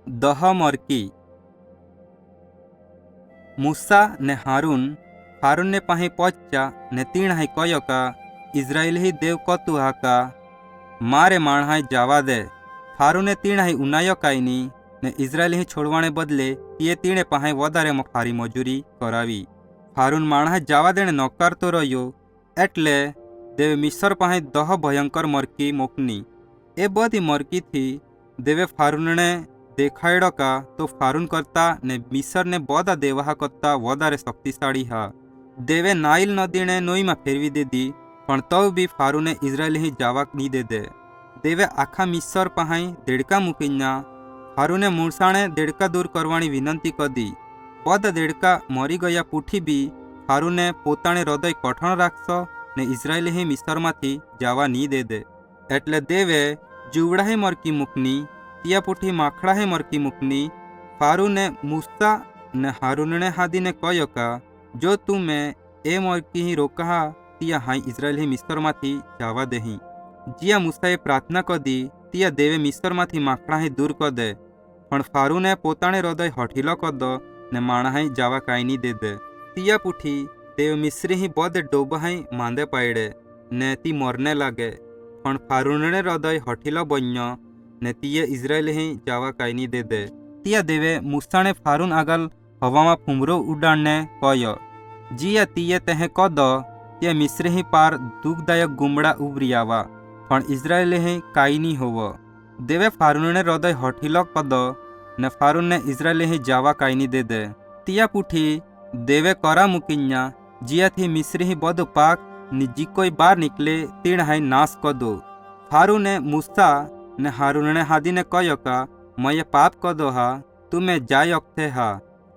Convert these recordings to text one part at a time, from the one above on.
दह मरकी मूसा ने हारून ने पाही पहुंचा ने तीन हाई कयो का इजराइल ही देव कतु हाका मारे माणहाय जावा दे। हारून ने तीन हाई उनायो काईनी ने इजराइल ही छोड़वाने बदले ये तीने पाहे वधारे खारी मजूरी करावी। हारून माणहाय जावा देने नकार तो रह्यो एटले देवे मिस्र पाहे दह भयंकर मरकी मोकनी। ए बधी मरकी थी देवे फारून ने देखाड़ो का तो फारून करता ने मिस्र ने बधा देवा करता वधारे शक्तिशाળી हा। देवे नाइल नदी ने नोई में फेरवी दे दी पण तो भी फारू ने इजराइल ही जावा नहीं दे दे। देवे आखा मिस्र पाहाई देड़का मूकीना फारू ने मूळसाणे देड़का दूर करवानी विनंती कर दी। बधा देड़का मरी गया पूठी भी फारू ने पोताने हृदय कठण राखशो ने इजराइल ही मिस्र मांथी जावा नहीं दे दे। एटले देवे जुवड़ा ही मरकी मूकनी तिया पूठी माखड़ा ही मरकी मूकनी। फारू ने मूसा ने हारून ने हादी ने कह्यो का जो तू मैं ए मरकी ही रोका तिया हाई इजराइल ही मिस्र मांथी जावा देही। जिया मूसाए प्रार्थना कर दी तिया देवे मिस्र मांथी माखड़ा ही दूर कर दे पण फारू ने पोताने हृदय हठीलो कर दो ने माणहाई जावा काई नहीं दे दे। तिया पूठी देव मिस्री ही बधे डोबाई मांदे पायड़े ने ती मरने लागे पण फारून ने हृदय हठीलो बन्यो ने तिये इजराइल ही जावा काई नहीं दे दे। तिया देवे मूसा ने फारून आगल हवा में फुमरो उड़ाड़ने कह्यो जिया तिये तेहे कह दो ते मिस्र ही पार दुखदायक गुमड़ा उभरी आवा पण इजराइल ही काई नहीं होवो। देवे फारून ने हृदय हठीलो कर दो ने फारून ने इजराइल ही जावा काई नहीं दे दे। तिया पूठी देवे करा मुकिन्या जिया थी मिस्र ही बध पाक निजी कोई बार निकले तीन हाई नाश कर दो। फारू ने मूसा ने हारून ने हादी ने कह्यो का मैं ये पाप कर दो हा तुम्हें जाय अखते हा।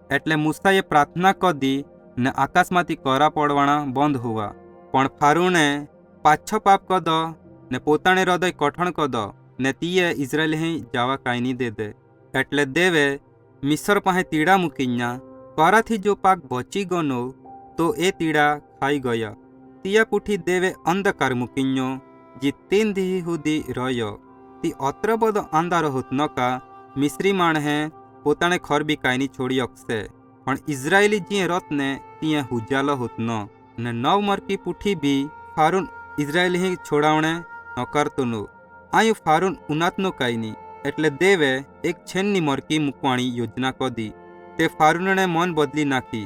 एटले मूसा ये प्रार्थना कर दी ने आकाश मांथी करा पड़वाना बंद हुआ पण फारू ने पाछो पाप कर दो ने पोताने हृदय कठण कर दो ने तीये इजराइल ही जावा काई नहीं दे दे। एटले देवे मिस्र पाहे तीड़ा मूकीना करा थी जो पाक बची गनो तो ए तीड़ा खाई गया। तिया पूठी देवे अंधकार मूकीनो जी 3 दी हुदी रह्यो ती अत्र बधो अंधारो होत नका मिस्री माणहे पोताने खर भी काई नहीं छोड़ी अकसे पण इजरायली जी रत ने तिये हुजालो होत ने 9 मरकी पूठी भी फारून इजराइल ही छोड़ावणे नकारतो नो आयु फारून उनातनो काई नहीं। एटले देवे एक छेननी मरकी मूकवानी योजना कर दी ते फारून ने मन बदली नाखी